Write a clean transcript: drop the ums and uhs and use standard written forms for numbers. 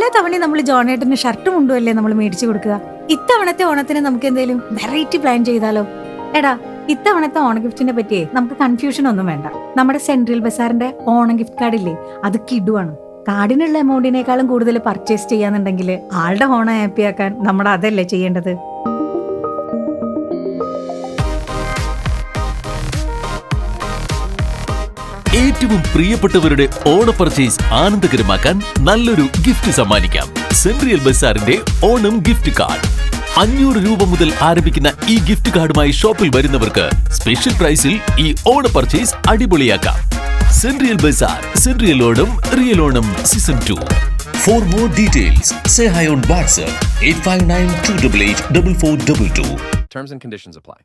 എല്ലാ തവണയും നമ്മൾ ജോണേട്ടന് ഷർട്ടും മുണ്ടുമല്ലേ നമ്മൾ മേടിച്ചു കൊടുക്കുക. ഇത്തവണത്തെ ഓണത്തിന് നമുക്ക് എന്തെങ്കിലും വെറൈറ്റി പ്ലാൻ ചെയ്താലോ? എടാ, ഇത്തവണത്തെ ഓണ ഗിഫ്റ്റിനെ പറ്റിയേ നമുക്ക് കൺഫ്യൂഷൻ ഒന്നും വേണ്ട. നമ്മുടെ സെൻട്രൽ ബസാറിന്റെ ഓണം ഗിഫ്റ്റ് കാർഡില്ലേ, അത് കിടുവാണ്. കാർഡിനുള്ള എമൗണ്ടിനേക്കാളും കൂടുതൽ പർച്ചേസ് ചെയ്യാന്നുണ്ടെങ്കിൽ ആളുടെ ഓണം ഹാപ്പി ആക്കാൻ നമ്മൾ അതല്ലേ ചെയ്യേണ്ടത്. ഏറ്റവും പ്രിയപ്പെട്ടവരുടെ ഓണ പർച്ചേസ് ആനന്ദകരമാക്കാൻ നല്ലൊരു ഗിഫ്റ്റ് സമ്മാനിക്കാം. സെൻട്രൽ ബസാറിന്റെ ഓണം ഗിഫ്റ്റ് കാർഡ്. 500 രൂപ മുതൽ ആരംഭിക്കുന്ന ഈ ഗിഫ്റ്റ് കാർഡുമായി ഷോപ്പിൽ വരുന്നവർക്ക് സ്പെഷ്യൽ പ്രൈസിൽ ഈ ഓണ പർച്ചേസ് അടിപൊളിയാക്കാം. Central bazaar, central Onam, real Onam season 2. For more details, say hi on WhatsApp 859 288 4422. Terms and conditions apply.